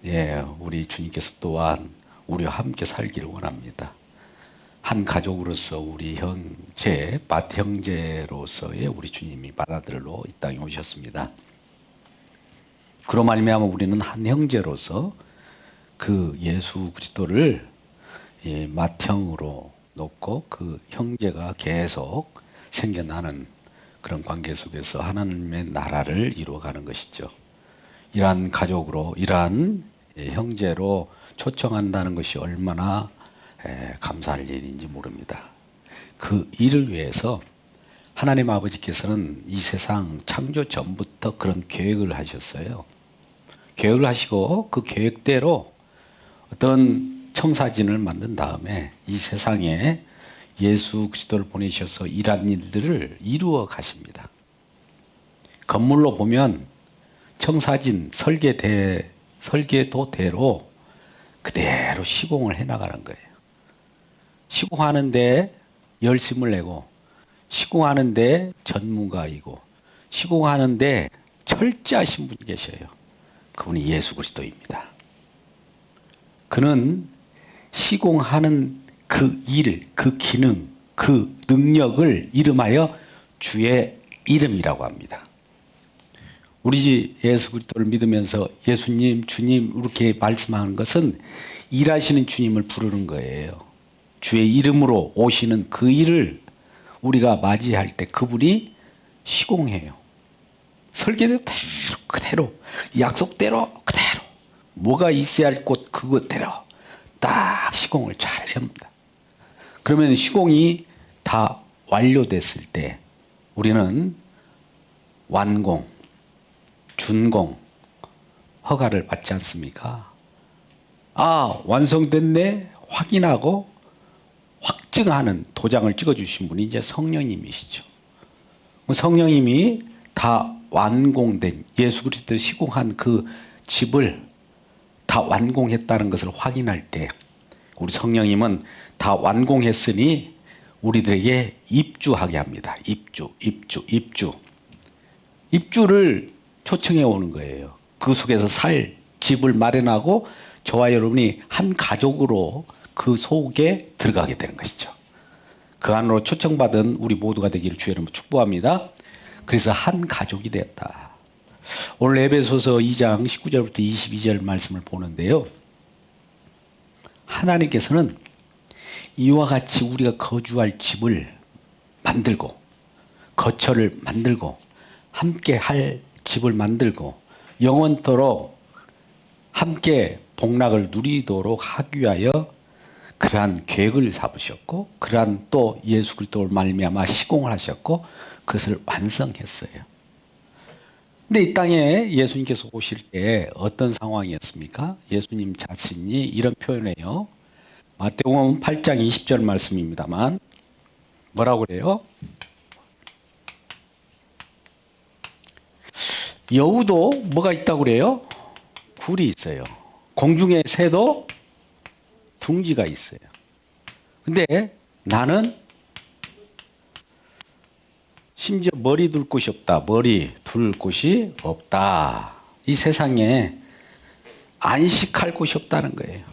우리 주님께서 또한 우리와 함께 살기를 원합니다. 한 가족으로서 우리 형제, 맏 형제로서의 우리 주님이 받아들러 이 땅에 오셨습니다. 그로 말미암아 우리는 한 형제로서 그 예수 그리스도를 맏형으로 놓고 그 형제가 계속 생겨나는 그런 관계 속에서 하나님의 나라를 이루어가는 것이죠. 이러한 가족으로, 이러한 형제로 초청한다는 것이 얼마나 감사할 일인지 모릅니다. 그 일을 위해서 하나님 아버지께서는 이 세상 창조 전부터 그런 계획을 하셨어요. 계획을 하시고 그 계획대로 어떤 청사진을 만든 다음에 이 세상에 예수 그리스도를 보내셔서 이러한 일들을 이루어 가십니다. 건물로 보면 청사진 설계도대로 그대로 시공을 해나가는 거예요. 시공하는데 열심을 내고, 시공하는데 전문가이고, 시공하는데 철저하신 분이 계셔요. 그분이 예수 그리스도입니다. 그는 시공하는 그 일, 그 기능, 그 능력을 이름하여 주의 이름이라고 합니다. 우리 예수 그리스도를 믿으면서 예수님, 주님 이렇게 말씀하는 것은 일하시는 주님을 부르는 거예요. 주의 이름으로 오시는 그 일을 우리가 맞이할 때 그분이 시공해요. 설계대로 그대로, 약속대로 그대로, 뭐가 있어야 할 곳 그것대로 딱 시공을 잘 합니다. 그러면 시공이 다 완료됐을 때 우리는 완공, 준공, 허가를 받지 않습니까? 완성됐네 확인하고 확증하는 도장을 찍어주신 분이 이제 성령님이시죠. 성령님이 다 완공된 예수 그리스도 시공한 그 집을 다 완공했다는 것을 확인할 때 우리 성령님은 다 완공했으니 우리들에게 입주하게 합니다. 입주를 초청해 오는 거예요. 그 속에서 살 집을 마련하고 저와 여러분이 한 가족으로 그 속에 들어가게 되는 것이죠. 그 안으로 초청받은 우리 모두가 되기를 주의 이름으로 축복합니다. 그래서 한 가족이 되었다. 오늘 에베소서 2장 19절부터 22절 말씀을 보는데요. 하나님께서는 이와 같이 우리가 거주할 집을 만들고 거처를 만들고 함께 할 집을 만들고 영원토록 함께 복락을 누리도록 하기 위하여 그러한 계획을 잡으셨고 그러한 또 예수 그리스도를 말미암아 시공을 하셨고 그것을 완성했어요. 근데 이 땅에 예수님께서 오실 때 어떤 상황이었습니까? 예수님 자신이 이런 표현해요. 마태복음 8장 20절 말씀입니다만 뭐라고 그래요? 여우도 뭐가 있다고 그래요? 굴이 있어요. 공중의 새도 둥지가 있어요. 근데 나는 심지어 머리 둘 곳이 없다. 머리 둘 곳이 없다. 이 세상에 안식할 곳이 없다는 거예요.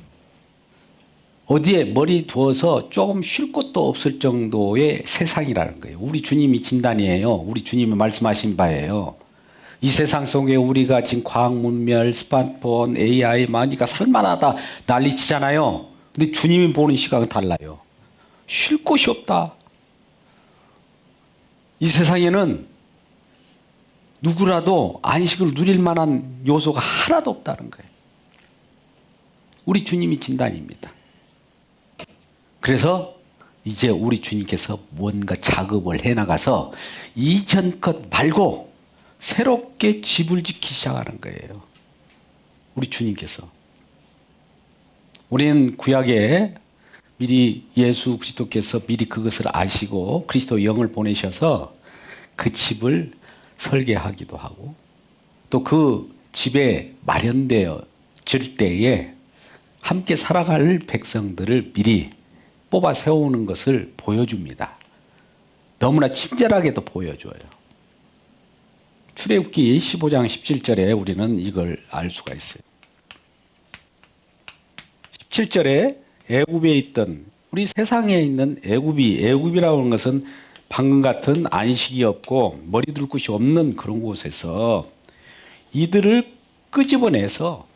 어디에 머리 두어서 조금 쉴 곳도 없을 정도의 세상이라는 거예요. 우리 주님이 진단이에요. 우리 주님이 말씀하신 바예요. 이 세상 속에 우리가 지금 과학문명, 스마트폰, AI 많으니까 살만하다 난리치잖아요. 근데 주님이 보는 시각은 달라요. 쉴 곳이 없다. 이 세상에는 누구라도 안식을 누릴 만한 요소가 하나도 없다는 거예요. 우리 주님이 진단입니다. 그래서 이제 우리 주님께서 뭔가 작업을 해나가서 이전 것 말고 새롭게 집을 짓기 시작하는 거예요. 우리 주님께서. 우리는 구약에 미리 예수 그리스도께서 미리 그것을 아시고 그리스도 영을 보내셔서 그 집을 설계하기도 하고 또 그 집에 마련되어질 때에 함께 살아갈 백성들을 미리 뽑아 세우는 것을 보여줍니다. 너무나 친절하게도 보여줘요. 출애굽기 15장 17절에 우리는 이걸 알 수가 있어요. 17절에 애굽에 있던 우리 세상에 있는 애굽이라고 하는 것은 방금 같은 안식이 없고 머리 둘 곳이 없는 그런 곳에서 이들을 끄집어내서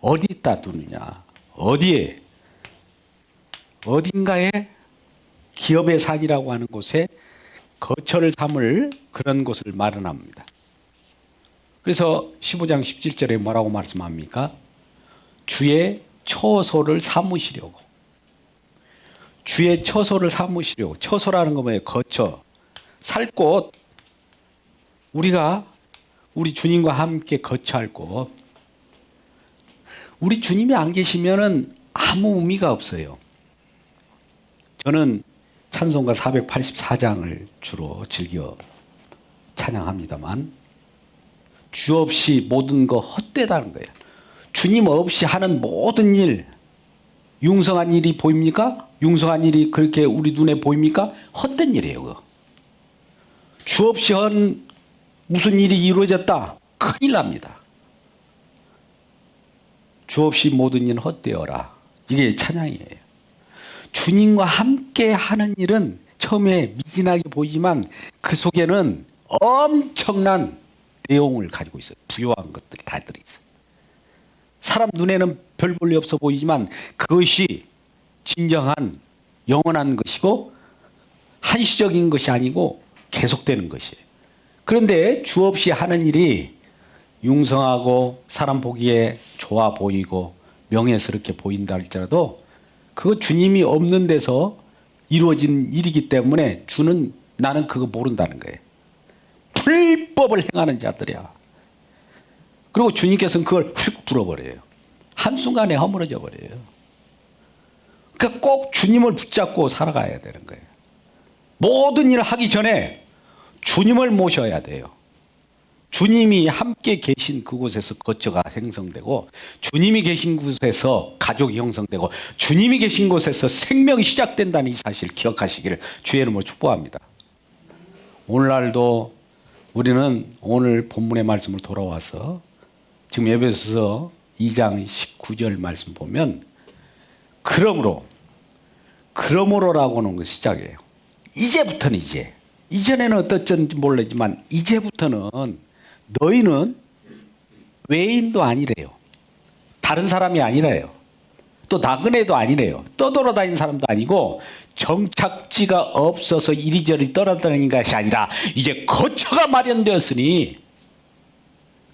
어디다 두느냐? 어디에? 어딘가에 기업의 산이라고 하는 곳에 거처를 삼을 그런 곳을 마련합니다. 그래서 15장 17절에 뭐라고 말씀합니까? 주의 처소를 삼으시려고. 주의 처소를 삼으시려고. 처소라는 거 뭐예요? 거처. 살 곳. 우리가 우리 주님과 함께 거처할 곳. 우리 주님이 안 계시면은 아무 의미가 없어요. 저는 찬송가 484장을 주로 즐겨 찬양합니다만 주 없이 모든 거 헛되다는 거예요. 주님 없이 하는 모든 일, 융성한 일이 보입니까? 융성한 일이 그렇게 우리 눈에 보입니까? 헛된 일이에요. 그거. 주 없이 한 무슨 일이 이루어졌다? 큰일 납니다. 주 없이 모든 일은 헛되어라. 이게 찬양이에요. 주님과 함께 하는 일은 처음에 미진하게 보이지만 그 속에는 엄청난 내용을 가지고 있어요. 부요한 것들이 다 들어있어요. 사람 눈에는 별 볼일 없어 보이지만 그것이 진정한 영원한 것이고 한시적인 것이 아니고 계속되는 것이에요. 그런데 주 없이 하는 일이 융성하고 사람 보기에 좋아 보이고 명예스럽게 보인다 할지라도 그거 주님이 없는 데서 이루어진 일이기 때문에 나는 그거 모른다는 거예요. 불법을 행하는 자들이야. 그리고 주님께서는 그걸 휙 불어버려요. 한순간에 허물어져 버려요. 그러니까 꼭 주님을 붙잡고 살아가야 되는 거예요. 모든 일을 하기 전에 주님을 모셔야 돼요. 주님이 함께 계신 그곳에서 거처가 형성되고 주님이 계신 곳에서 가족이 형성되고 주님이 계신 곳에서 생명이 시작된다는 이 사실 기억하시기를 주의 이름으로 축복합니다. 오늘날도 우리는 오늘 본문의 말씀을 돌아와서 지금 에베소서 2장 19절 말씀 보면 그러므로라고 하는 거 시작이에요. 이제부터는 이전에는 어떻든지 모르지만 이제부터는 너희는 외인도 아니래요. 다른 사람이 아니래요. 또 나그네도 아니래요. 떠돌아다니는 사람도 아니고 정착지가 없어서 이리저리 떠나다니는 것이 아니라 이제 거처가 마련되었으니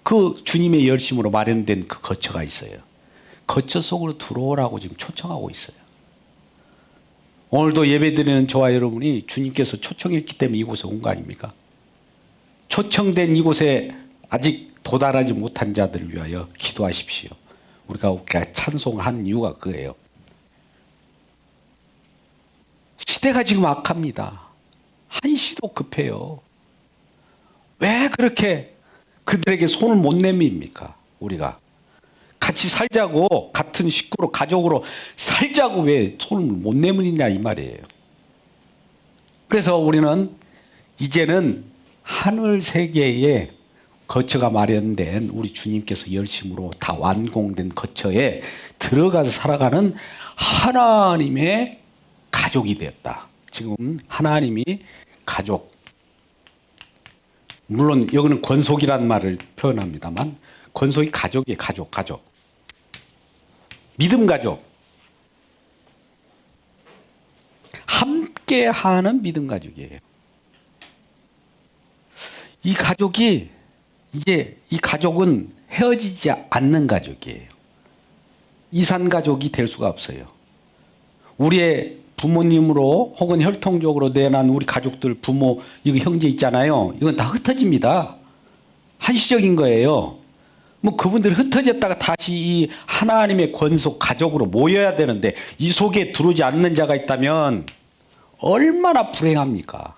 그 주님의 열심으로 마련된 그 거처가 있어요. 거처 속으로 들어오라고 지금 초청하고 있어요. 오늘도 예배드리는 저와 여러분이 주님께서 초청했기 때문에 이곳에 온 거 아닙니까? 초청된 이곳에 아직 도달하지 못한 자들을 위하여 기도하십시오. 우리가 찬송한 이유가 그거예요. 시대가 지금 악합니다. 한시도 급해요. 왜 그렇게 그들에게 손을 못 내밉니까? 우리가 같이 살자고 같은 식구로 가족으로 살자고 왜 손을 못 내미느냐 이 말이에요. 그래서 우리는 이제는 하늘 세계에 거처가 마련된 우리 주님께서 열심으로 다 완공된 거처에 들어가서 살아가는 하나님의 가족이 되었다. 지금 하나님이 가족, 물론 여기는 권속이라는 말을 표현합니다만 권속이 가족이에요. 가족. 믿음 가족. 함께하는 믿음 가족이에요. 이 가족은 헤어지지 않는 가족이에요. 이산 가족이 될 수가 없어요. 우리의 부모님으로 혹은 혈통적으로 내난 우리 가족들 부모 이거 형제 있잖아요. 이건 다 흩어집니다. 한시적인 거예요. 뭐 그분들이 흩어졌다가 다시 이 하나님의 권속 가족으로 모여야 되는데 이 속에 들어오지 않는 자가 있다면 얼마나 불행합니까?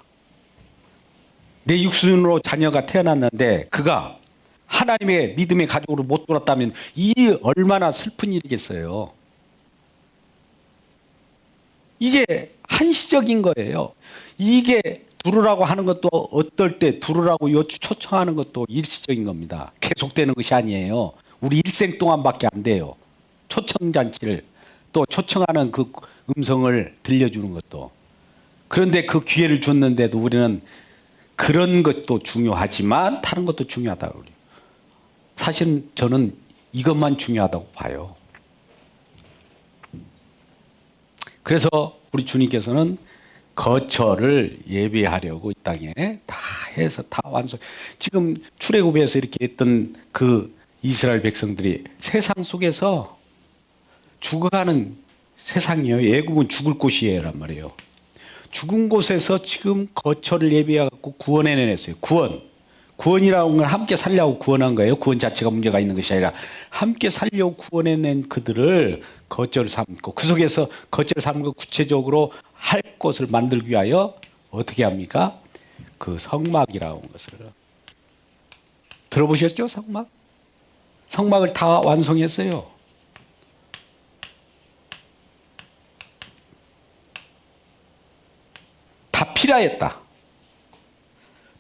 내 육신으로 자녀가 태어났는데 그가 하나님의 믿음의 가족으로 못 돌았다면 이 얼마나 슬픈 일이겠어요. 이게 한시적인 거예요. 이게 두르라고 하는 것도 어떨 때 두르라고 초청하는 것도 일시적인 겁니다. 계속되는 것이 아니에요. 우리 일생 동안밖에 안 돼요. 초청잔치를 또 초청하는 그 음성을 들려주는 것도. 그런데 그 기회를 줬는데도 우리는 그런 것도 중요하지만 다른 것도 중요하다고 그래요. 사실은 저는 이것만 중요하다고 봐요. 그래서 우리 주님께서는 거처를 예비하려고 이 땅에 다 해서 다 완성. 지금 출애굽에서 이렇게 했던 그 이스라엘 백성들이 세상 속에서 죽어가는 세상이에요. 애국은 죽을 곳이에요란 말이에요. 죽은 곳에서 지금 거처를 예비해갖고 구원해냈어요. 구원이라는 건 함께 살려고 구원한 거예요. 구원 자체가 문제가 있는 것이 아니라 함께 살려고 구원해낸 그들을 거처를 삼고 그 속에서 거처를 삼고 구체적으로 할 것을 만들기 위하여 어떻게 합니까? 그 성막이라는 것을 들어보셨죠? 성막을 다 완성했어요. 다 필요했다.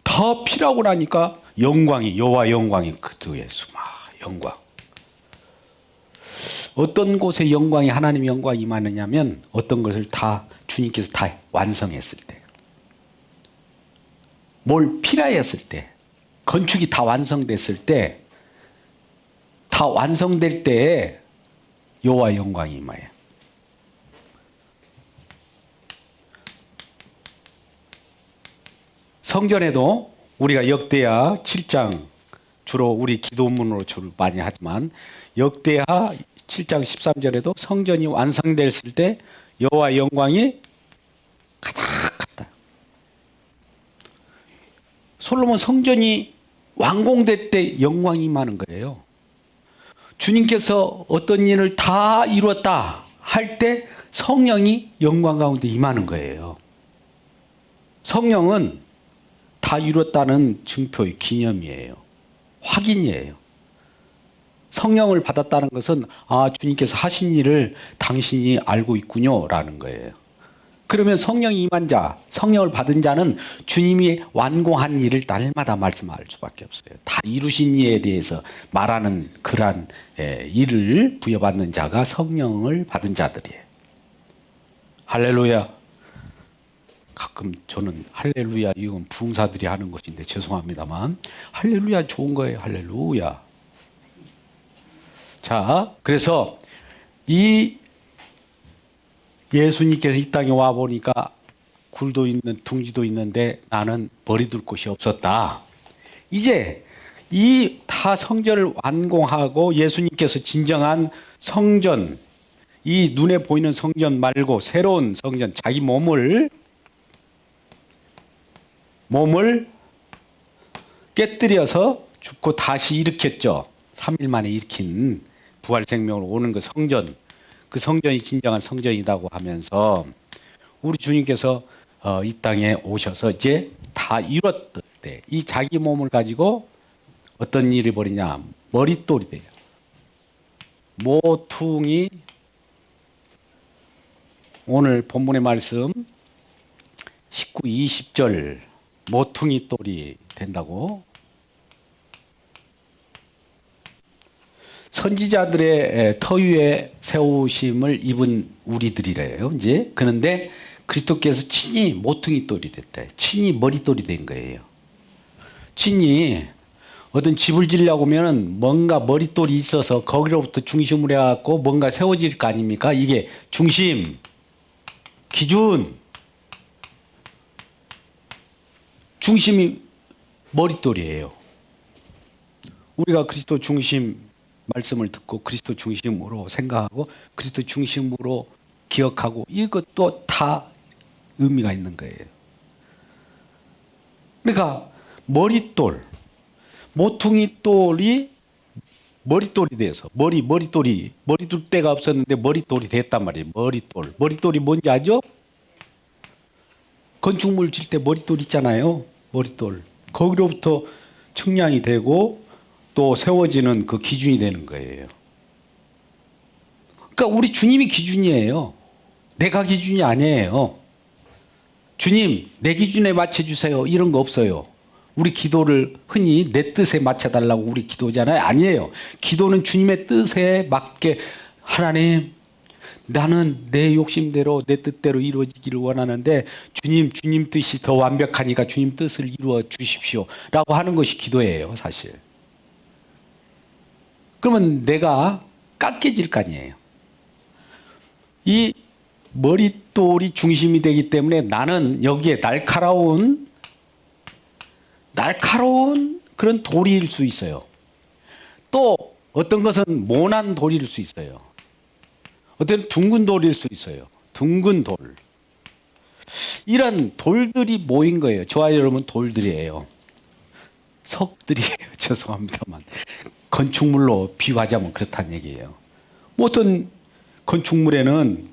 더 필요하고 나니까 영광이 여호와 영광이 그들의 수마 영광. 어떤 곳에 영광이 하나님의 영광이 임하느냐면 어떤 것을 다 주님께서 다 완성했을 때, 뭘 필요했을 때, 건축이 다 완성됐을 때, 다 완성될 때에 여호와 영광이 임해요. 성전에도 우리가 역대하 7장 주로 우리 기도문으로 주로 많이 하지만 역대하 7장 13절에도 성전이 완성됐을 때 여호와의 영광이 가득하다. 솔로몬 성전이 완공될 때 영광이 임하는 거예요. 주님께서 어떤 일을 다 이루었다 할 때 성령이 영광 가운데 임하는 거예요. 성령은 다 이뤘다는 증표의 기념이에요. 확인이에요. 성령을 받았다는 것은 주님께서 하신 일을 당신이 알고 있군요 라는 거예요. 그러면 성령이 임한 자, 성령을 받은 자는 주님이 완공한 일을 날마다 말씀할 수밖에 없어요. 다 이루신 일에 대해서 말하는 그러한 일을 부여받는 자가 성령을 받은 자들이에요. 할렐루야. 가끔 저는 할렐루야 이건 부흥사들이 하는 것인데 죄송합니다만 할렐루야 좋은 거예요. 할렐루야. 자, 그래서 이 예수님께서 이 땅에 와 보니까 굴도 있는 둥지도 있는데 나는 머리 둘 곳이 없었다. 이제 이 다 성전을 완공하고 예수님께서 진정한 성전, 이 눈에 보이는 성전 말고 새로운 성전, 자기 몸을 깨뜨려서 죽고 다시 일으켰죠. 3일 만에 일으킨 부활 생명으로 오는 그 성전, 그 성전이 진정한 성전이라고 하면서 우리 주님께서 이 땅에 오셔서 이제 다 이뤘을 때 이 자기 몸을 가지고 어떤 일이 벌이냐, 머릿돌이 돼요. 모퉁이, 오늘 본문의 말씀 19, 20절 모퉁이 돌이 된다고. 선지자들의 터 위에 세우심을 입은 우리들이래요. 이제 그런데 그리스도께서 친히 모퉁이 돌이 됐다. 친히 머릿돌이 된 거예요. 친히 어떤 집을 지으려고 하면 뭔가 머릿돌이 있어서 거기로부터 중심을 해갖고 뭔가 세워질 거 아닙니까? 이게 중심, 기준, 중심이 머릿돌이에요. 우리가 그리스도 중심 말씀을 듣고 그리스도 중심으로 생각하고 그리스도 중심으로 기억하고 이것도 다 의미가 있는 거예요. 그러니까 머릿돌, 모퉁이 돌이 머릿돌이 돼서 머릿돌이 머리 둘 데가 없었는데 머릿돌이 됐단 말이에요. 머릿돌이 뭔지 아죠? 건축물 질 때 머릿돌 있잖아요. 머릿돌. 거기로부터 측량이 되고 또 세워지는 그 기준이 되는 거예요. 그러니까 우리 주님이 기준이에요. 내가 기준이 아니에요. 주님, 내 기준에 맞춰주세요. 이런 거 없어요. 우리 기도를 흔히 내 뜻에 맞춰달라고 우리 기도잖아요. 아니에요. 기도는 주님의 뜻에 맞게 하나님, 나는 내 욕심대로 내 뜻대로 이루어지기를 원하는데 주님 뜻이 더 완벽하니까 주님 뜻을 이루어 주십시오 라고 하는 것이 기도예요, 사실. 그러면 내가 깎여질 거 아니에요. 이 머릿돌이 중심이 되기 때문에 나는 여기에 날카로운 그런 돌일 수 있어요. 또 어떤 것은 모난 돌일 수 있어요. 어떤 둥근 돌일 수 있어요. 둥근 돌. 이런 돌들이 모인 거예요. 저와 여러분 돌들이에요. 석들이에요. 죄송합니다만. 건축물로 비유하자면 그렇다는 얘기예요. 뭐 어떤 건축물에는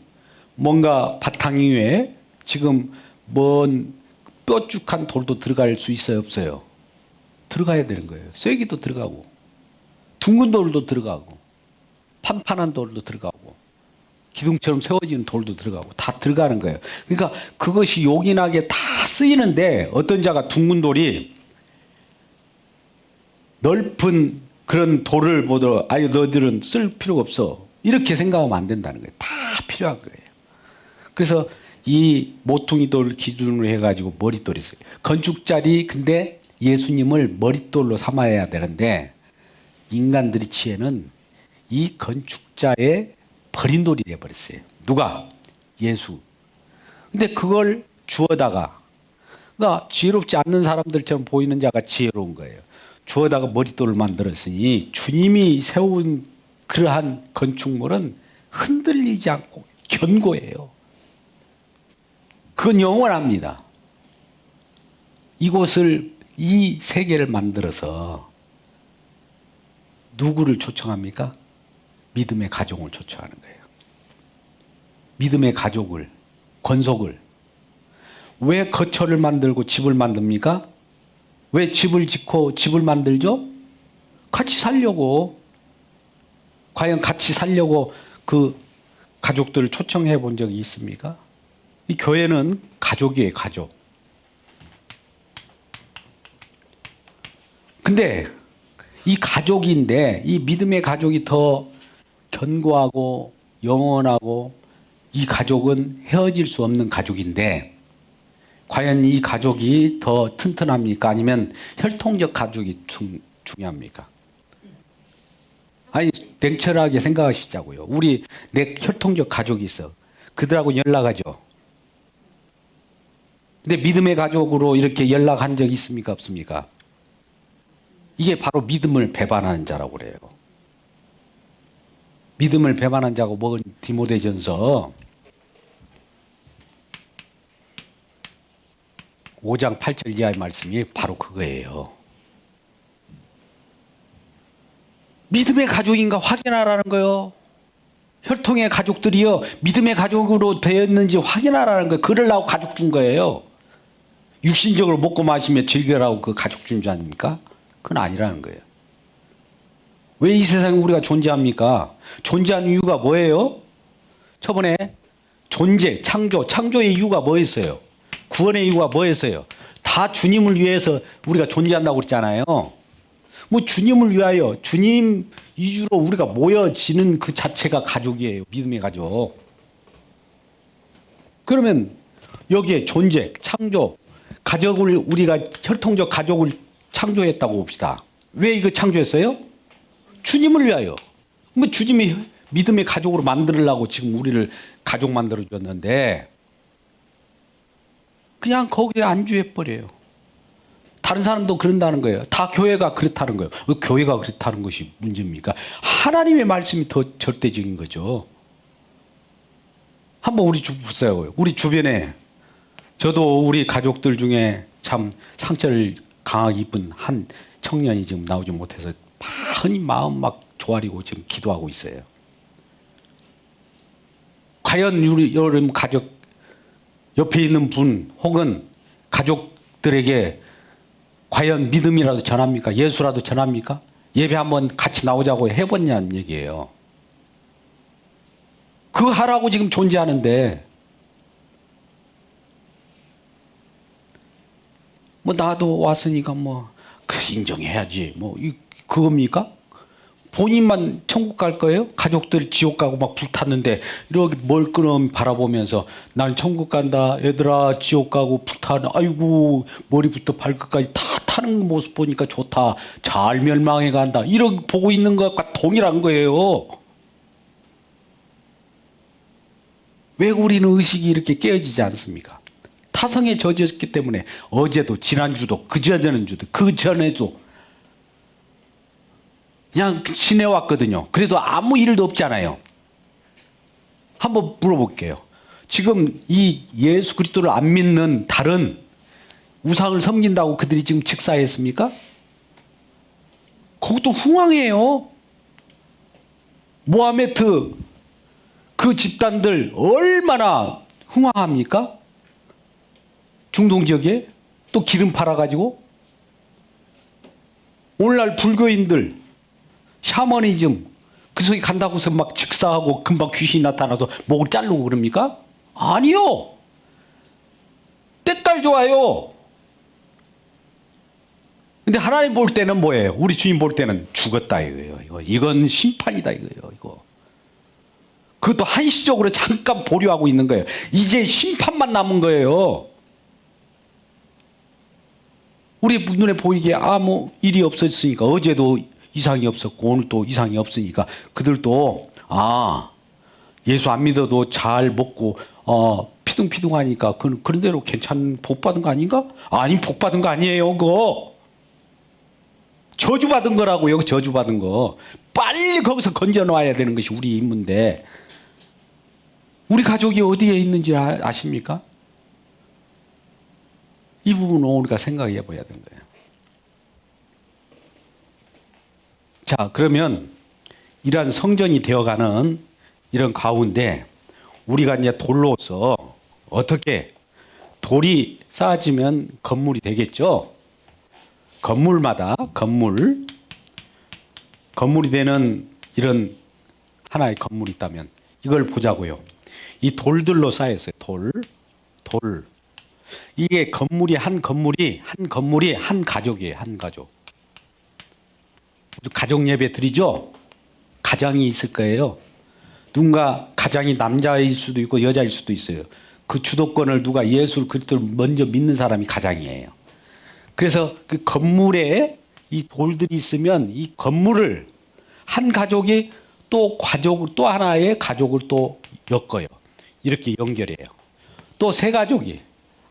뭔가 바탕 위에 지금 먼 뾰족한 돌도 들어갈 수 있어요, 없어요? 들어가야 되는 거예요. 쐐기도 들어가고 둥근 돌도 들어가고 판판한 돌도 들어가고 기둥처럼 세워지는 돌도 들어가고 다 들어가는 거예요. 그러니까 그것이 요긴하게 다 쓰이는데 어떤 자가 둥근 돌이 넓은 그런 돌을 보더라도 아유 너희들은 쓸 필요가 없어 이렇게 생각하면 안 된다는 거예요. 다 필요한 거예요. 그래서 이 모퉁이 돌을 기준으로 해가지고 머릿돌이 있어요. 건축자리 근데 예수님을 머릿돌로 삼아야 되는데 인간들이 취해는 이 건축자의 버린 돌이 되어버렸어요. 누가? 예수. 근데 그걸 주워다가 그러니까 지혜롭지 않는 사람들처럼 보이는 자가 지혜로운 거예요. 주워다가 머릿돌을 만들었으니 주님이 세운 그러한 건축물은 흔들리지 않고 견고해요. 그건 영원합니다. 이곳을 이 세계를 만들어서 누구를 초청합니까? 믿음의 가족을 초청하는 거예요. 믿음의 가족을, 권속을. 왜 거처를 만들고 집을 만듭니까? 왜 집을 짓고 집을 만들죠? 같이 살려고. 과연 같이 살려고 그 가족들을 초청해 본 적이 있습니까? 이 교회는 가족이에요, 가족. 근데 이 가족인데 이 믿음의 가족이 더 견고하고 영원하고 이 가족은 헤어질 수 없는 가족인데 과연 이 가족이 더 튼튼합니까? 아니면 혈통적 가족이 중요합니까? 아니 냉철하게 생각하시자고요. 우리 내 혈통적 가족이 있어. 그들하고 연락하죠. 근데 믿음의 가족으로 이렇게 연락한 적이 있습니까? 없습니까? 이게 바로 믿음을 배반하는 자라고 그래요. 믿음을 배반한 자고 먹은 디모데전서 5장 8절 이하의 말씀이 바로 그거예요. 믿음의 가족인가 확인하라는 거예요. 혈통의 가족들이요. 믿음의 가족으로 되었는지 확인하라는 거예요. 그러려고 가족 준 거예요. 육신적으로 먹고 마시며 즐겨라고 그 가족 준 줄 아닙니까? 그건 아니라는 거예요. 왜 이 세상에 우리가 존재합니까? 존재하는 이유가 뭐예요? 저번에 존재, 창조의 이유가 뭐였어요? 구원의 이유가 뭐였어요? 다 주님을 위해서 우리가 존재한다고 그랬잖아요. 뭐 주님을 위하여 주님 위주로 우리가 모여지는 그 자체가 가족이에요. 믿음의 가족. 그러면 여기에 존재, 창조, 가족을 우리가 혈통적 가족을 창조했다고 봅시다. 왜 이거 창조했어요? 주님을 위하여. 뭐 주님이 믿음의 가족으로 만들려고 지금 우리를 가족 만들어 줬는데 그냥 거기에 안주해 버려요. 다른 사람도 그런다는 거예요. 다 교회가 그렇다는 거예요. 왜 교회가 그렇다는 것이 문제입니까? 하나님의 말씀이 더 절대적인 거죠. 한번 우리 보세요. 우리 주변에 저도 우리 가족들 중에 참 상처를 강하게 입은 한 청년이 지금 나오지 못해서 많이 마음 막 조아리고 지금 기도하고 있어요. 과연 우리 여러분 가족 옆에 있는 분 혹은 가족들에게 과연 믿음이라도 전합니까? 예수라도 전합니까? 예배 한번 같이 나오자고 해봤냐는 얘기예요. 그거 하라고 지금 존재하는데 뭐 나도 왔으니까 뭐 그 인정해야지 뭐 그겁니까? 본인만 천국 갈 거예요? 가족들이 지옥 가고 막 불탔는데 이렇게 멀끄럼 바라보면서 난 천국 간다. 얘들아 지옥 가고 불타는 아이고 머리부터 발끝까지 다 타는 모습 보니까 좋다. 잘 멸망해 간다. 이렇게 보고 있는 것과 동일한 거예요. 왜 우리는 의식이 이렇게 깨어지지 않습니까? 타성에 젖었기 때문에 어제도 지난주도 그전에도 그전에도 그냥 지내왔거든요. 그래도 아무 일도 없잖아요. 한번 물어볼게요. 지금 이 예수 그리스도를 안 믿는 다른 우상을 섬긴다고 그들이 지금 직사했습니까? 그것도 흥황해요. 모하메트 그 집단들 얼마나 흥황합니까? 중동 지역에 또 기름 팔아가지고 오늘날 불교인들 샤머니즘 그 속에 간다고서 막 직사하고 금방 귀신이 나타나서 목을 자르고 그럽니까? 아니요. 때깔 좋아요. 근데 하나님 볼 때는 뭐예요? 우리 주님 볼 때는 죽었다 이거예요. 이건 심판이다 이거예요. 이거. 그것도 한시적으로 잠깐 보류하고 있는 거예요. 이제 심판만 남은 거예요. 우리 눈에 보이게 뭐 일이 없었으니까 어제도 이상이 없었고 오늘도 이상이 없으니까 그들도 예수 안 믿어도 잘 먹고 피둥피둥하니까 그런 대로 괜찮은 복 받은 거 아닌가? 아니 복 받은 거 아니에요. 그거 저주 받은 거라고요. 저주 받은 거 빨리 거기서 건져 놔야 되는 것이 우리 임무인데 우리 가족이 어디에 있는지 아십니까? 이 부분은 우리가 생각해 봐야 되는 거예요. 자, 그러면 이러한 성전이 되어가는 이런 가운데 우리가 이제 돌로서 어떻게 돌이 쌓아지면 건물이 되겠죠? 건물마다 건물이 되는 이런 하나의 건물이 있다면 이걸 보자고요. 이 돌들로 쌓였어요. 돌. 이게 한 건물이 한 가족이에요. 한 가족. 가족 예배 드리죠? 가장이 있을 거예요. 누군가 가장이 남자일 수도 있고 여자일 수도 있어요. 그 주도권을 누가 예수 그리스도를 먼저 믿는 사람이 가장이에요. 그래서 그 건물에 이 돌들이 있으면 이 건물을 한 가족이 또 하나의 가족을 또 엮어요. 이렇게 연결해요. 또 세 가족이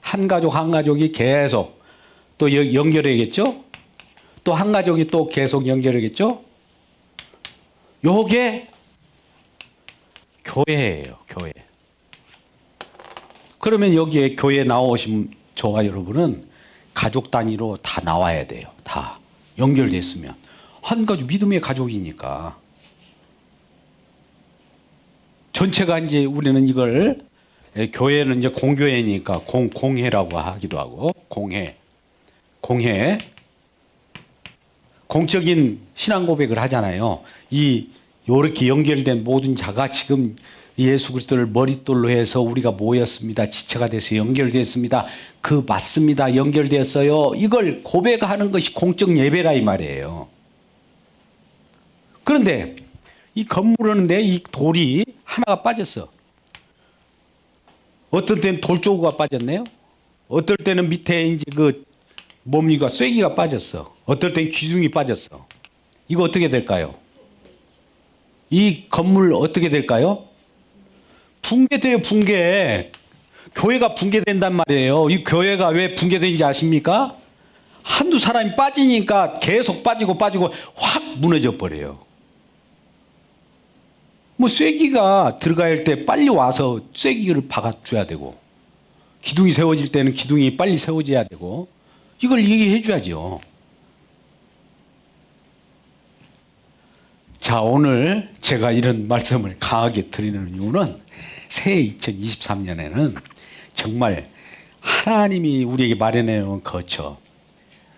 한 가족이 계속 또 연결해야겠죠? 또 한 가족이 또 계속 연결하겠죠? 요게 교회예요. 교회. 그러면 여기에 교회에 나오신 저와 여러분은 가족 단위로 다 나와야 돼요. 다 연결됐으면 한 가족 믿음의 가족이니까 전체가 이제 우리는 이걸 교회는 이제 공교회니까 공회라고 하기도 하고 공회 공적인 신앙 고백을 하잖아요. 요렇게 연결된 모든 자가 지금 예수 그리스도를 머릿돌로 해서 우리가 모였습니다. 지체가 돼서 연결됐습니다. 그 맞습니다. 연결됐어요. 이걸 고백하는 것이 공적 예배라 이 말이에요. 그런데 이 건물하는데 이 돌이 하나가 빠졌어. 어떤 때는 돌조구가 빠졌네요. 어떨 때는 밑에 이제 쐐기가 빠졌어. 어떨 때는 기둥이 빠졌어. 이거 어떻게 될까요? 이 건물 어떻게 될까요? 붕괴돼요, 붕괴. 교회가 붕괴된단 말이에요. 이 교회가 왜 붕괴되는지 아십니까? 한두 사람이 빠지니까 계속 빠지고 확 무너져 버려요. 쐐기가 들어가야 할 때 빨리 와서 쐐기를 박아줘야 되고, 기둥이 세워질 때는 기둥이 빨리 세워져야 되고, 이걸 얘기해 줘야죠. 자, 오늘 제가 이런 말씀을 강하게 드리는 이유는 새해 2023년에는 정말 하나님이 우리에게 마련해 놓은 거처,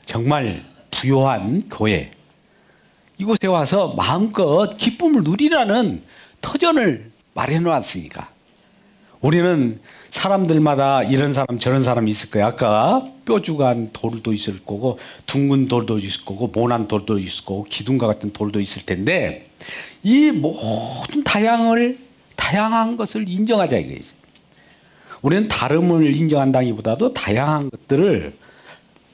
정말 부요한 교회, 이곳에 와서 마음껏 기쁨을 누리라는 터전을 마련해 놨으니까 우리는 사람들마다 이런 사람 저런 사람이 있을 거예요. 아까 뾰족한 돌도 있을 거고 둥근 돌도 있을 거고 모난 돌도 있을 거고 기둥과 같은 돌도 있을 텐데 이 모든 다양한 것을 인정하자 이거죠. 우리는 다름을 인정한다기보다도 다양한 것들을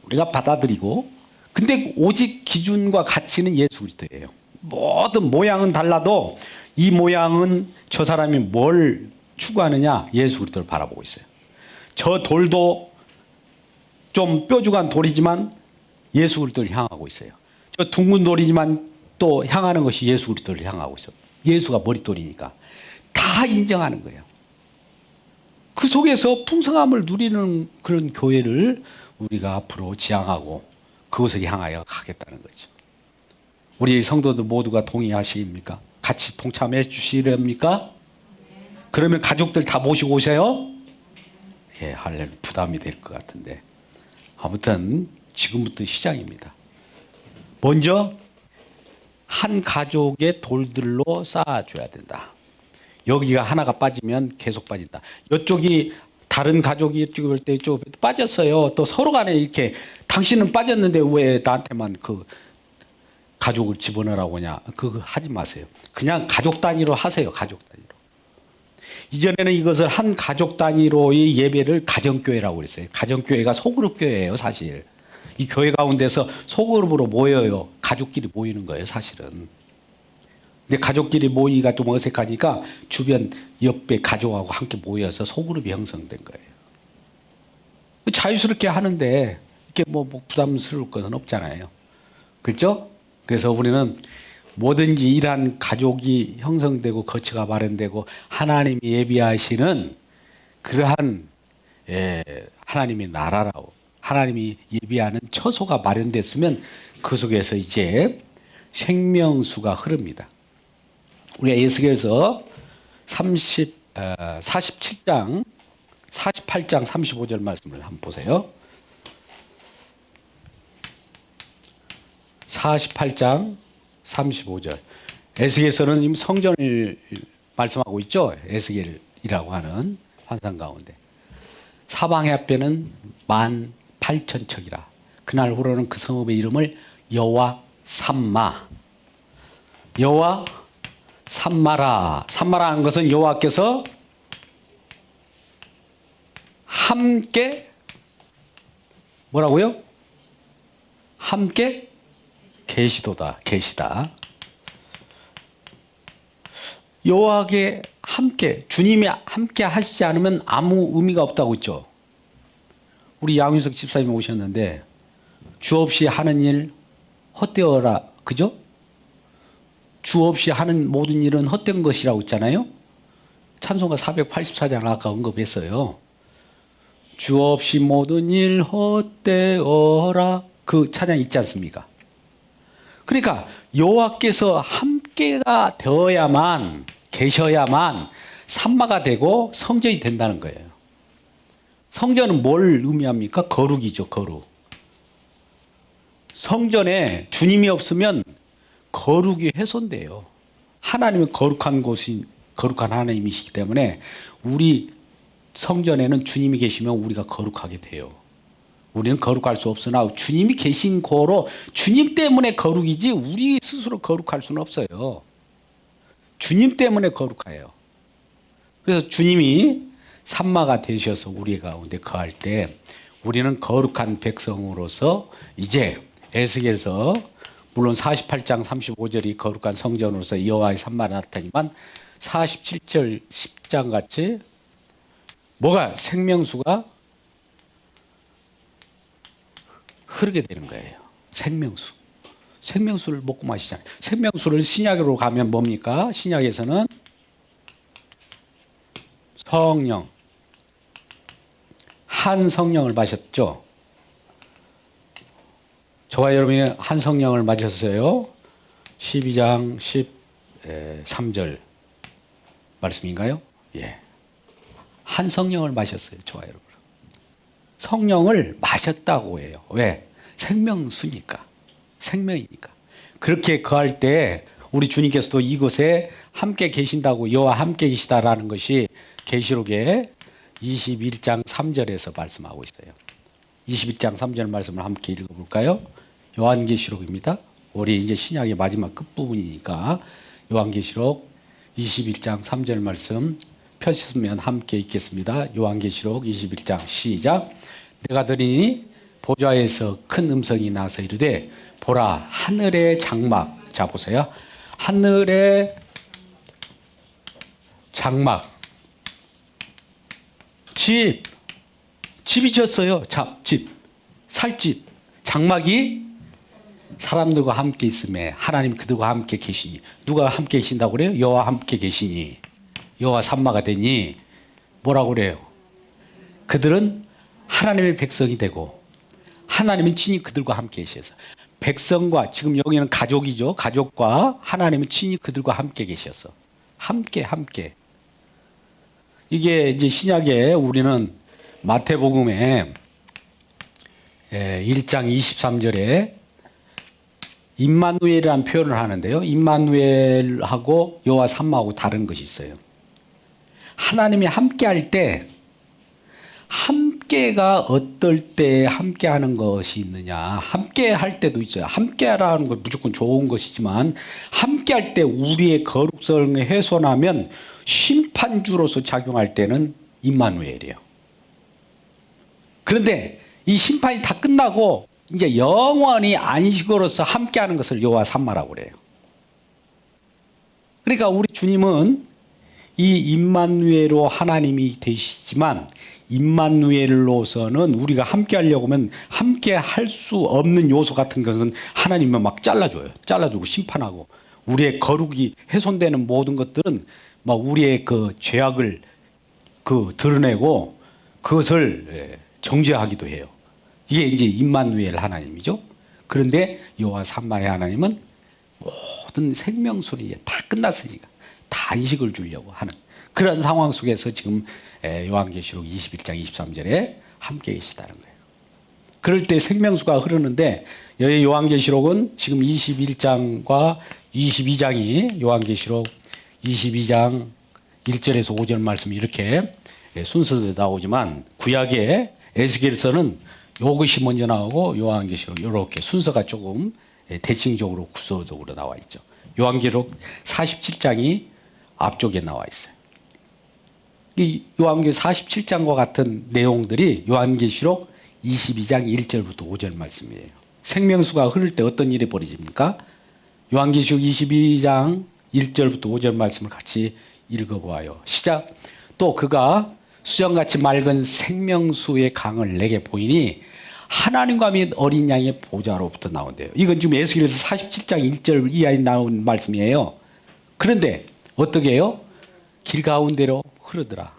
우리가 받아들이고 근데 오직 기준과 가치는 예수 그리스도예요. 모든 모양은 달라도 이 모양은 저 사람이 뭘 추구하느냐 예수 그리스도를 바라보고 있어요. 저 돌도 좀 뾰족한 돌이지만 예수 그리스도를 향하고 있어요. 저 둥근 돌이지만 또 향하는 것이 예수 그리스도를 향하고 있어요. 예수가 머릿돌이니까 다 인정하는 거예요. 그 속에서 풍성함을 누리는 그런 교회를 우리가 앞으로 지향하고 그것을 향하여 가겠다는 거죠. 우리 성도들 모두가 동의하십니까? 같이 동참해 주시렵니까? 그러면 가족들 다 모시고 오세요? 예, 할렐루야. 부담이 될 것 같은데. 아무튼 지금부터 시작입니다. 먼저 한 가족의 돌들로 쌓아줘야 된다. 여기가 하나가 빠지면 계속 빠진다. 이쪽이 다른 가족이 이쪽에 볼 때 이쪽에 빠졌어요. 또 서로 간에 이렇게 당신은 빠졌는데 왜 나한테만 그 가족을 집어넣으라고 하냐. 그거 하지 마세요. 그냥 가족 단위로 하세요. 가족 단위로. 이전에는 이것을 한 가족 단위로의 예배를 가정교회라고 그랬어요. 가정교회가 소그룹 교회예요, 사실. 이 교회 가운데서 소그룹으로 모여요. 가족끼리 모이는 거예요, 사실은. 근데 가족끼리 모이기가 좀 어색하니까 주변 옆에 가족하고 함께 모여서 소그룹이 형성된 거예요. 자유스럽게 하는데 이렇게 뭐 부담스러울 것은 없잖아요. 그렇죠? 그래서 우리는 뭐든지 이러한 가족이 형성되고 거처가 마련되고 하나님이 예비하시는 그러한 하나님의 나라라고 하나님이 예비하는 처소가 마련됐으면 그 속에서 이제 생명수가 흐릅니다. 우리가 에스겔서 47장 35절 말씀을 한번 보세요. 48장 35절. 에스겔서는 지금 성전을 말씀하고 있죠. 에스겔이라고 하는 환상 가운데. 사방의 앞에는 18,000척이라. 그날 후로는 그 성읍의 이름을 여호와 삼마. 여호와 삼마라. 삼마라는 것은 여호와께서 함께 뭐라고요? 함께 계시도다. 계시다. 여호와께 함께 주님이 함께 하시지 않으면 아무 의미가 없다고 했죠. 우리 양윤석 집사님이 오셨는데 주 없이 하는 일 헛되어라. 그죠? 주 없이 하는 모든 일은 헛된 것이라고 했잖아요. 찬송가 484장 아까 언급했어요. 주 없이 모든 일 헛되어라. 그 찬양 있지 않습니까? 그러니까 여호와께서 함께가 되어야만 계셔야만 삼마가 되고 성전이 된다는 거예요. 성전은 뭘 의미합니까? 거룩이죠. 거룩. 성전에 주님이 없으면 거룩이 훼손돼요. 하나님은 거룩한 곳이 거룩한 하나님이시기 때문에 우리 성전에는 주님이 계시면 우리가 거룩하게 돼요. 우리는 거룩할 수 없으나 주님이 계신 거로 주님 때문에 거룩이지 우리 스스로 거룩할 수는 없어요. 주님 때문에 거룩해요. 그래서 주님이 삼마가 되셔서 우리 가운데 거할 때 우리는 거룩한 백성으로서 이제 에스겔서 물론 48장 35절이 거룩한 성전으로서 여호와의 삼마가 나타나지만 47절 10장 같이 뭐가 생명수가 흐르게 되는 거예요. 생명수. 생명수를 먹고 마시잖아요. 생명수를 신약으로 가면 뭡니까? 신약에서는 성령. 한 성령을 마셨죠. 저와 여러분이 한 성령을 마셨어요. 12장 13절 말씀인가요? 예. 한 성령을 마셨어요. 저와 여러분. 성령을 마셨다고 해요. 왜? 생명수니까. 생명이니까. 그렇게 거할 때 우리 주님께서도 이곳에 함께 계신다고 여호와 함께 계시다라는 것이 계시록의 21장 3절에서 말씀하고 있어요. 21장 3절 말씀을 함께 읽어볼까요? 요한계시록입니다. 우리 이제 신약의 마지막 끝부분이니까 요한계시록 21장 3절 말씀 펴시면 함께 읽겠습니다. 요한계시록 21장 시작. 내가 들으니 보좌에서 큰 음성이 나서 이르되 보라 하늘의 장막. 자 보세요. 하늘의 장막. 집이 졌어요. 집. 살집. 장막이 사람들과 함께 있음에 하나님 그들과 함께 계시니. 누가 함께 계신다고 그래요? 여호와 함께 계시니. 여호와 삼마가 되니. 뭐라고 그래요? 그들은 하나님의 백성이 되고 하나님은 친히 그들과 함께 계셔서 백성과 지금 여기는 가족이죠. 가족과 하나님은 친히 그들과 함께 계셔서 함께 이게 이제 신약에 우리는 마태복음에 1장 23절에 임마누엘이라는 표현을 하는데요. 임마누엘하고 여호와 삼마하고 다른 것이 있어요. 하나님이 함께할 때 함께가 어떨 때 함께하는 것이 있느냐. 함께할 때도 있어요. 함께하라는 건 무조건 좋은 것이지만 함께할 때 우리의 거룩성을 훼손하면 심판주로서 작용할 때는 임마누엘이에요. 그런데 이 심판이 다 끝나고 이제 영원히 안식으로서 함께하는 것을 여호와 삼마라고 그래요. 그러니까 우리 주님은 이 임마누엘로 하나님이 되시지만 임마누엘로서는 우리가 함께 하려고 하면 함께 할 수 없는 요소 같은 것은 하나님은 막 잘라줘요. 잘라주고 심판하고 우리의 거룩이 훼손되는 모든 것들은 막 우리의 그 죄악을 드러내고 그것을 정죄하기도 해요. 이게 이제 임마누엘 하나님이죠. 그런데 여호와 삼마의 하나님은 모든 생명술이 다 끝났으니까 다 안식을 주려고 하는 그런 상황 속에서 지금 요한계시록 21장 23절에 함께 계시다는 거예요. 그럴 때 생명수가 흐르는데 여기 요한계시록은 지금 21장과 22장이 요한계시록 22장 1절에서 5절 말씀이 이렇게 순서대로 나오지만 구약의 에스겔서는 이것이 먼저 나오고 요한계시록 이렇게 순서가 조금 대칭적으로 구조적으로 나와 있죠. 요한계시록 47장이 앞쪽에 나와 있어요. 이 요한계시록 47장과 같은 내용들이 요한계시록 22장 1절부터 5절 말씀이에요. 생명수가 흐를 때 어떤 일이 벌어집니까? 요한계시록 22장 1절부터 5절 말씀을 같이 읽어보아요. 시작. 또 그가 수정같이 맑은 생명수의 강을 내게 보이니 하나님과 및 어린 양의 보좌로부터 나온대요. 이건 지금 에스겔서 47장 1절 이하에 나온 말씀이에요. 그런데 어떻게 해요? 길 가운데로 흐르더라.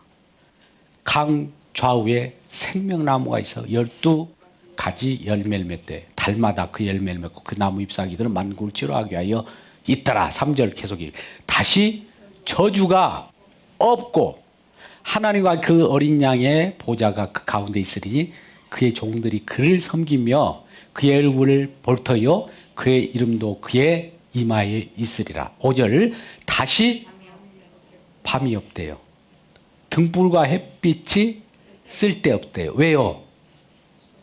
강 좌우에 생명나무가 있어 12가지 열매를 맺대. 달마다 그 열매를 맺고 그 나무 잎사귀들은 만국을 치료하게 하여 있더라. 3절 계속 다시 저주가 없고 하나님과 그 어린 양의 보좌가 그 가운데 있으리니 그의 종들이 그를 섬기며 그의 얼굴을 볼터요 그의 이름도 그의 이마에 있으리라. 5절 다시 밤이 없대요. 등불과 햇빛이 쓸데없대요. 왜요?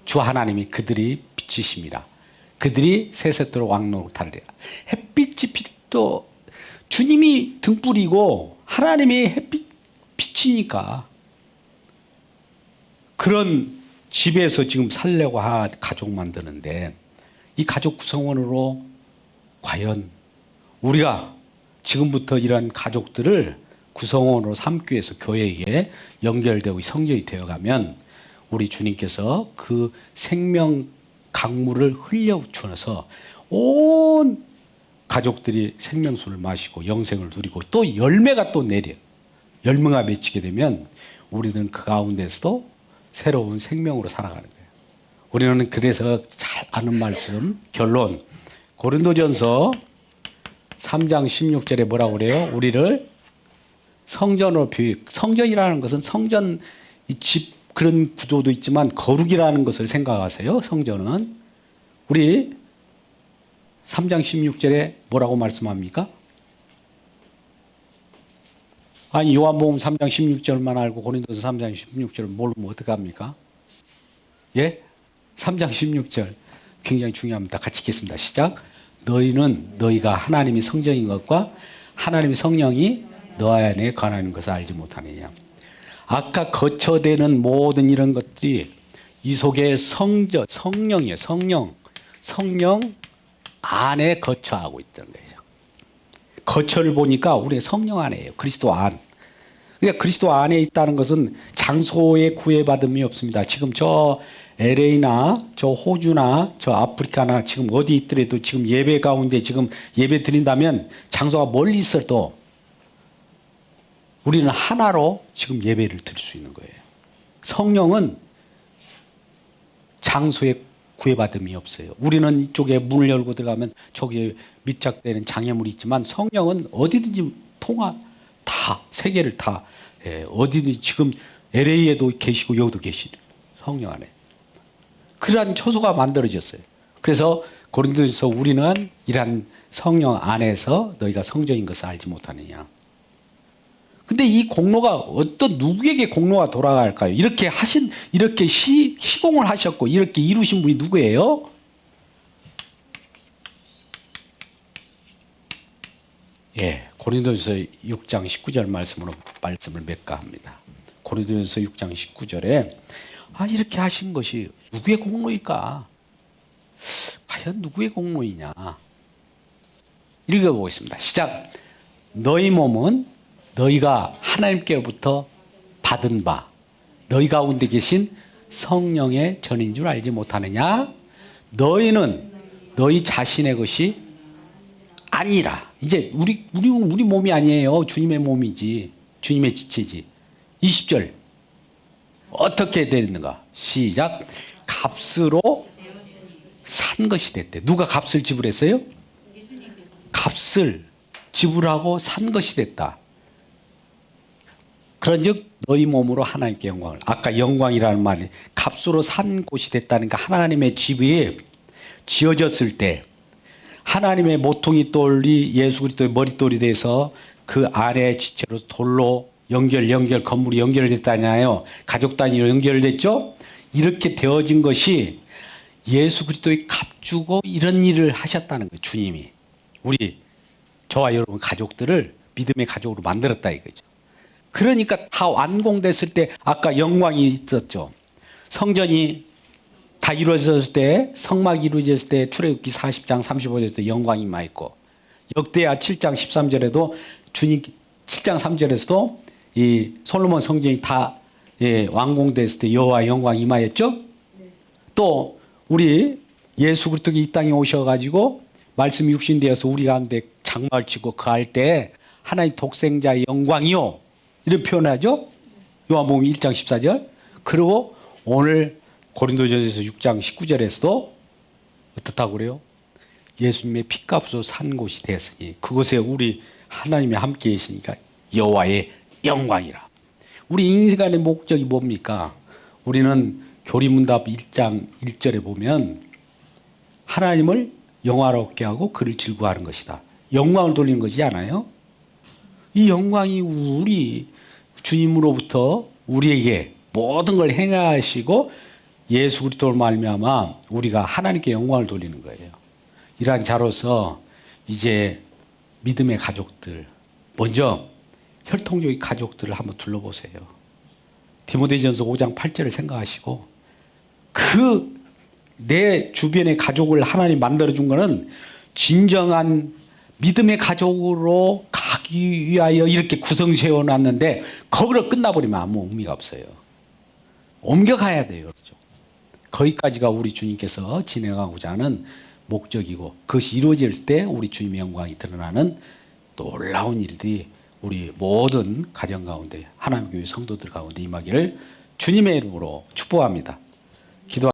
주 하나님이 그들이 빛이십니다. 그들이 세세토록 왕노릇 하리라. 햇빛이 빛도 주님이 등불이고 하나님이 빛이니까 그런 집에서 지금 살려고 가족 만드는데 이 가족 구성원으로 과연 우리가 지금부터 이런 가족들을 구성원으로 삼기 위해서 교회에 연결되고 성전이 되어가면 우리 주님께서 그 생명 강물을 흘려주어서 온 가족들이 생명수를 마시고 영생을 누리고 또 열매가 또 내려 열매가 맺히게 되면 우리는 그 가운데서도 새로운 생명으로 살아가는 거예요. 우리는 그래서 잘 아는 말씀 결론 고린도전서 3장 16절에 뭐라고 그래요? 우리를 성전으로 성전이라는 것은 성전 집 그런 구조도 있지만 거룩이라는 것을 생각하세요. 성전은 우리 3장 16절에 뭐라고 말씀합니까? 아니 요한복음 3장 16절만 알고 고린도서 3장 16절 모르면 어떡합니까? 예? 3장 16절 굉장히 중요합니다. 같이 읽겠습니다. 시작. 너희는 너희가 하나님이 성령인 것과 하나님의 성령이 너 안에 거하는 것을 알지 못하느냐. 아까 거처되는 모든 이런 것들이 이 속에 성령이에요. 성령 안에 거처하고 있다는 거예요. 거처를 보니까 우리의 성령 안에요. 그리스도 안. 그러니까 그리스도 안에 있다는 것은 장소에 구애받음이 없습니다. 지금 저 LA나 저 호주나 저 아프리카나 지금 어디 있더라도 지금 예배 가운데 지금 예배 드린다면 장소가 멀리 있어도 우리는 하나로 지금 예배를 드릴 수 있는 거예요. 성령은 장소에 구애받음이 없어요. 우리는 이쪽에 문을 열고 들어가면 저기에 밀착되는 장애물이 있지만 성령은 어디든지 다 세계를 다 어디든지 지금 LA에도 계시고 여기도 계시는 성령 안에 그러한 처소가 만들어졌어요. 그래서 고린도전서 우리는 이러한 성령 안에서 너희가 성전인 것을 알지 못하느냐. 근데 이 공로가 어떤 누구에게 공로가 돌아갈까요? 이렇게 시공을 하셨고 이렇게 이루신 분이 누구예요? 예, 고린도전서 6장 19절 말씀을 맺가합니다. 고린도전서 6장 19절에 이렇게 하신 것이 누구의 공로일까? 과연 누구의 공로이냐? 읽어보겠습니다. 시작. 너희 몸은 너희가 하나님께로부터 받은 바 너희 가운데 계신 성령의 전인 줄 알지 못하느냐? 너희는 너희 자신의 것이 아니라 이제 우리 몸이 아니에요. 주님의 몸이지. 주님의 지체지. 20절 어떻게 되는가? 시작. 값으로 산 것이 됐대. 누가 값을 지불했어요? 값을 지불하고 산 것이 됐다. 그런즉 너희 몸으로 하나님께 영광을. 아까 영광이라는 말이 값으로 산 곳이 됐다니까 하나님의 집이 지어졌을 때 하나님의 모퉁이 돌이 예수 그리스도의 머릿돌이 돼서 그 안에 지체로 돌로 건물이 연결됐다냐요. 가족 단위로 연결됐죠. 이렇게 되어진 것이 예수 그리스도의 값주고 이런 일을 하셨다는 거예요. 주님이 저와 여러분 가족들을 믿음의 가족으로 만들었다 이거죠. 그러니까 다 완공됐을 때 아까 영광이 있었죠. 성전이 다 이루어졌을 때 성막이 이루어졌을 때 출애굽기 40장 35절에서 영광이 임하였고 역대하 7장 13절에도 주님 7장 3절에서도 이 솔로몬 성전이 다 완공됐을 때 여호와의 영광이 임하였죠. 또 우리 예수 그리스도가 이 땅에 오셔가지고 말씀이 육신되어서 우리 가운데 장막을 치고 거할 때 하나님 독생자의 영광이요 이런 표현하죠. 요한복음 1장 14절. 그리고 오늘 고린도전서 6장 19절에서도 어떻다고 그래요? 예수님의 피값으로 산 곳이 되었으니 그곳에 우리 하나님이 함께 계시니까 여호와의 영광이라. 우리 인간의 목적이 뭡니까? 우리는 교리문답 1장 1절에 보면 하나님을 영화롭게 하고 그를 즐거워하는 것이다. 영광을 돌리는 것이지 않아요? 이 영광이 우리 주님으로부터 우리에게 모든 걸 행하시고 예수 그리스도로 말미암아 우리가 하나님께 영광을 돌리는 거예요. 이러한 자로서 이제 믿음의 가족들 먼저 혈통적인 가족들을 한번 둘러보세요. 디모데전서 5장 8절을 생각하시고 내 주변의 가족을 하나님 만들어준 거는 진정한 믿음의 가족으로 가기 위하여 이렇게 구성 세워놨는데 거기로 끝나버리면 아무 의미가 없어요. 옮겨가야 돼요. 그렇죠? 거기까지가 우리 주님께서 진행하고자 하는 목적이고 그것이 이루어질 때 우리 주님의 영광이 드러나는 놀라운 일들이 우리 모든 가정 가운데 하나님 교회 성도들 가운데 임하기를 주님의 이름으로 축복합니다. 기도